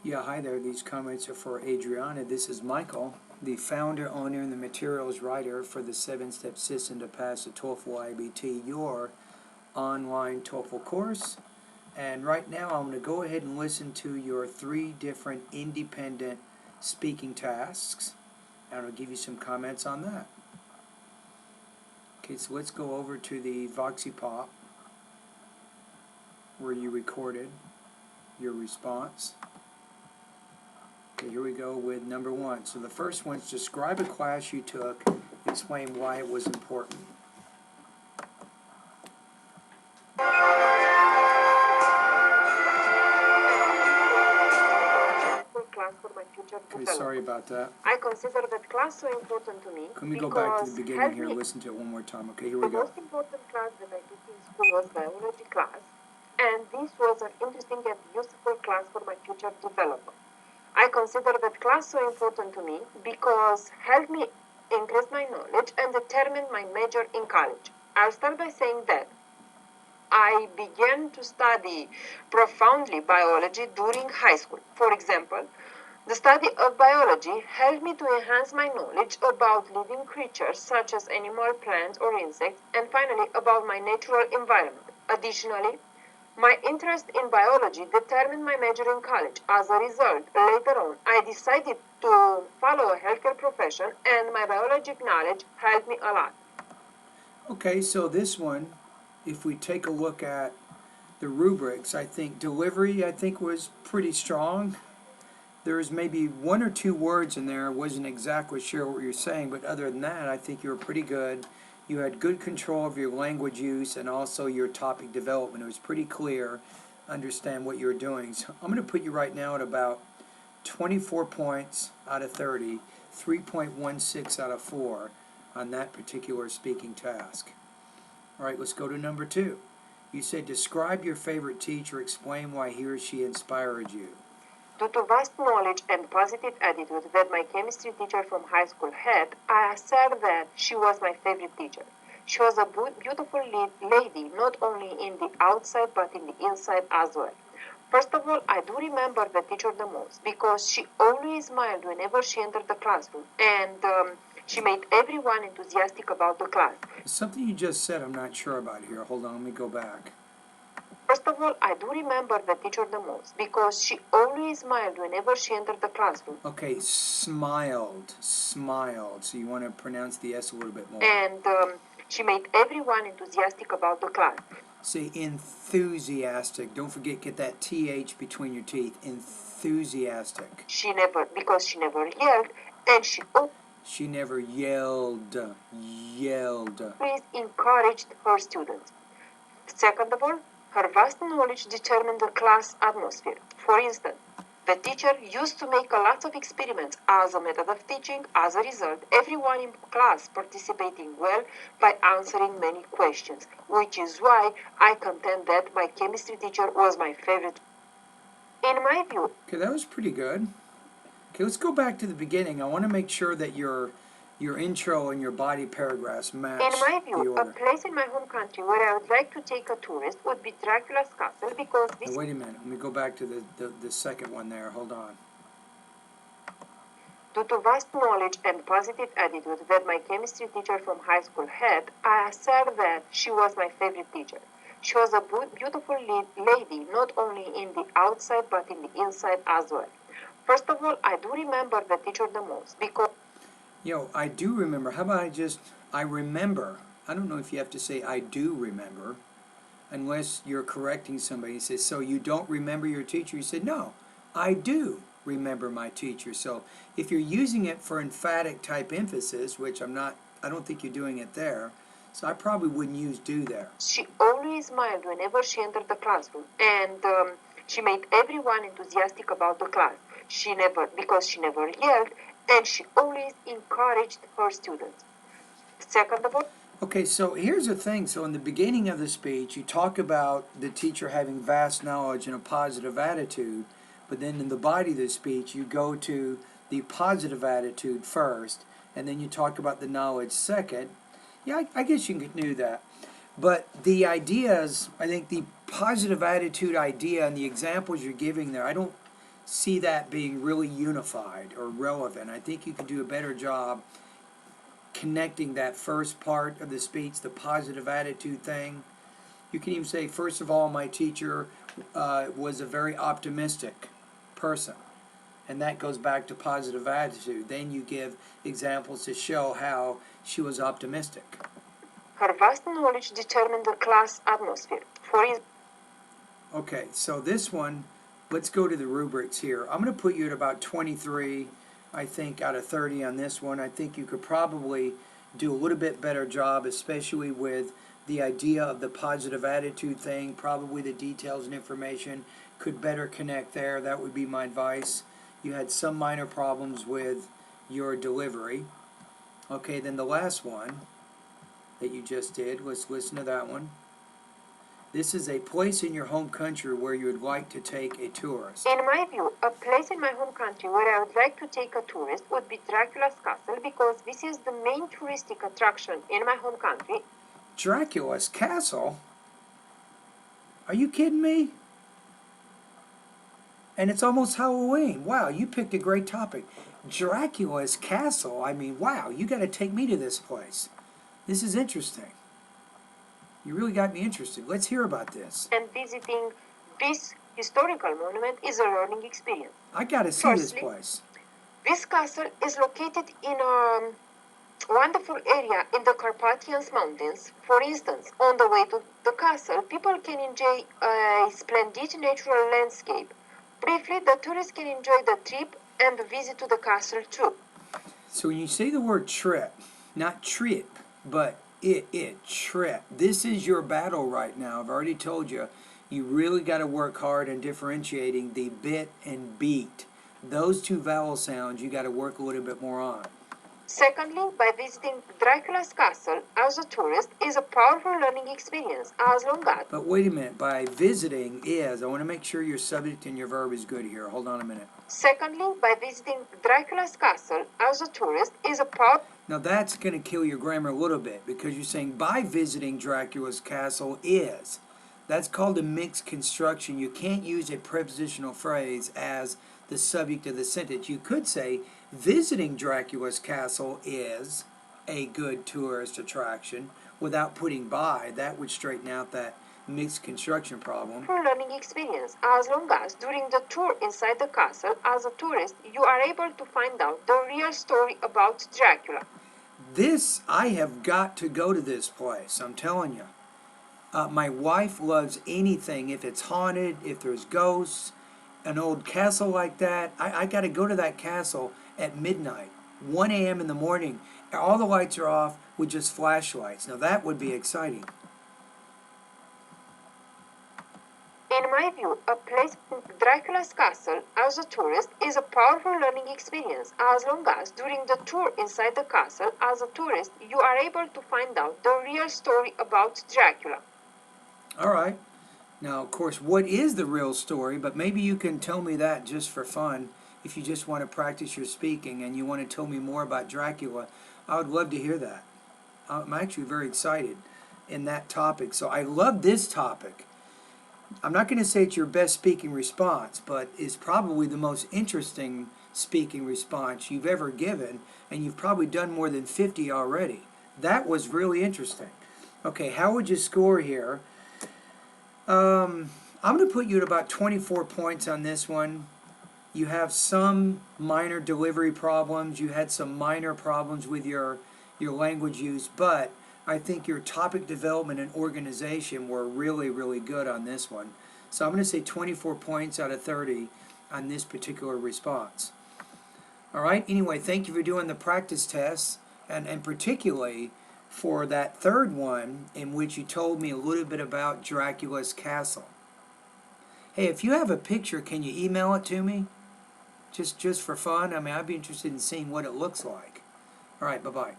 Yeah, hi there. These comments are for Adriana. This is Michael, the founder, owner, and the materials writer for the 7-step system to pass the TOEFL IBT, your online TOEFL course. And right now I'm going to go ahead and listen to your 3 different independent speaking tasks, and I'll give you some comments on that. Okay, so let's go over to the VoxyPop where you recorded your response. Okay, here we go with number 1. So the first one is describe a class you took, explain why it was important. Class for my future Okay, sorry about that. I consider that class so important to me. Can we go back to the beginning here, listen to it one more time? Okay, here we go. The most important class that I took in school was biology class, and this was an interesting and useful class for my future development. I consider that class so important to me because helped me increase my knowledge and determine my major in college. I'll start by saying that I began to study profoundly biology during high school. For example, the study of biology helped me to enhance my knowledge about living creatures such as animal, plants, or insects, and finally about my natural environment. Additionally, my interest in biology determined my major in college. As a result, later on, I decided to follow a healthcare profession, and my biologic knowledge helped me a lot. Okay, so this one, if we take a look at the rubrics, I think delivery, was pretty strong. There was maybe 1 or 2 words in there. I wasn't exactly sure what you're saying, but other than that, I think you were pretty good. You had good control of your language use and also your topic development. It was pretty clear, understand what you were doing. So I'm going to put you right now at about 24 points out of 30, 3.16 out of 4 on that particular speaking task. All right, let's go to number 2. You said describe your favorite teacher, explain why he or she inspired you. Due to vast knowledge and positive attitude that my chemistry teacher from high school had, I assert that she was my favorite teacher. She was a beautiful lady, not only in the outside but in the inside as well. First of all, I do remember the teacher the most because she always smiled whenever she entered the classroom, and she made everyone enthusiastic about the class. Something you just said I'm not sure about here. Hold on, let me go back. First of all, I do remember the teacher the most because she always smiled whenever she entered the classroom. Okay, smiled. So you want to pronounce the S a little bit more. And she made everyone enthusiastic about the class. Say enthusiastic. Don't forget, get that TH between your teeth. Enthusiastic. She never yelled, and she never yelled. Always encouraged her students. Second of all, her vast knowledge determined the class atmosphere. For instance, the teacher used to make a lot of experiments as a method of teaching. As a result, everyone in class participating well by answering many questions, which is why I contend that my chemistry teacher was my favorite. In my view. Okay, that was pretty good. Okay, let's go back to the beginning. I want to make sure that your intro and your body paragraphs match. In my view, a place in my home country where I would like to take a tourist would be Dracula's castle because this... Now, wait a minute. Let me go back to the second one there. Hold on. Due to vast knowledge and positive attitude that my chemistry teacher from high school had, I assert that she was my favorite teacher. She was a beautiful lady, not only in the outside but in the inside as well. First of all, I do remember the teacher the most because... I do remember. How about I remember. I don't know if you have to say I do remember, unless you're correcting somebody. You say, so you don't remember your teacher? You said, no, I do remember my teacher. So if you're using it for emphatic type emphasis, which I don't think you're doing it there, so I probably wouldn't use do there. She always smiled whenever she entered the classroom, and she made everyone enthusiastic about the class. Because she never yelled, and she always encouraged her students. Second of all... Okay, so here's the thing. So in the beginning of the speech, you talk about the teacher having vast knowledge and a positive attitude, but then in the body of the speech, you go to the positive attitude first, and then you talk about the knowledge second. Yeah, I guess you can do that. But the ideas, I think the positive attitude idea and the examples you're giving there, I don't see that being really unified or relevant. I think you could do a better job connecting that first part of the speech, the positive attitude thing. You can even say, first of all, my teacher was a very optimistic person. And that goes back to positive attitude. Then you give examples to show how she was optimistic. Her vast knowledge determined the class atmosphere. Okay, so this one, let's go to the rubrics here. I'm going to put you at about 23, I think, out of 30 on this one. I think you could probably do a little bit better job, especially with the idea of the positive attitude thing. Probably the details and information could better connect there. That would be my advice. You had some minor problems with your delivery. Okay, then the last one that you just did, let's listen to that one. This is a place in your home country where you would like to take a tourist. In my view, a place in my home country where I would like to take a tourist would be Dracula's castle because this is the main touristic attraction in my home country. Dracula's castle? Are you kidding me? And it's almost Halloween. Wow, you picked a great topic. Dracula's castle. I mean, wow, you got to take me to this place. This is interesting. You really got me interested. Let's hear about this. And visiting this historical monument is a learning experience. I got to see this place. This castle is located in a wonderful area in the Carpathian Mountains. For instance, on the way to the castle, people can enjoy a splendid natural landscape. Briefly, the tourists can enjoy the trip and the visit to the castle too. So when you say the word trip, not trip, but trip, this is your battle right now. I've already told you, you really got to work hard on differentiating the bit and beat. Those two vowel sounds you got to work a little bit more on. Secondly, by visiting Dracula's castle as a tourist is a powerful learning experience as long as... But wait a minute, by visiting is, I want to make sure your subject and your verb is good here. Hold on a minute. Secondly, by visiting Dracula's castle as a tourist is a powerful... Now that's going to kill your grammar a little bit because you're saying by visiting Dracula's castle is. That's called a mixed construction. You can't use a prepositional phrase as the subject of the sentence. You could say visiting Dracula's castle is a good tourist attraction without putting by. That would straighten out that mixed construction problem. Learning experience as long as during the tour inside the castle as a tourist you are able to find out the real story about Dracula. This, I have got to go to this place, I'm telling you. My wife loves anything, if it's haunted, if there's ghosts, an old castle like that. I got to go to that castle at midnight, 1 a.m. in the morning. All the lights are off with just flashlights. Now that would be exciting. In my view, a place in Dracula's castle as a tourist is a powerful learning experience as long as during the tour inside the castle as a tourist you are able to find out the real story about Dracula. All right. Now, of course, what is the real story? But maybe you can tell me that just for fun. If you just want to practice your speaking and you want to tell me more about Dracula, I would love to hear that. I'm actually very excited in that topic. So I love this topic. I'm not going to say it's your best speaking response, but it's probably the most interesting speaking response you've ever given, and you've probably done more than 50 already. That was really interesting. Okay, how would you score here? I'm going to put you at about 24 points on this one. You have some minor delivery problems. You had some minor problems with your language use, but I think your topic development and organization were really, really good on this one. So I'm going to say 24 points out of 30 on this particular response. All right, anyway, thank you for doing the practice tests, and particularly for that third one in which you told me a little bit about Dracula's castle. Hey, if you have a picture, can you email it to me? Just for fun? I mean, I'd be interested in seeing what it looks like. All right, bye-bye.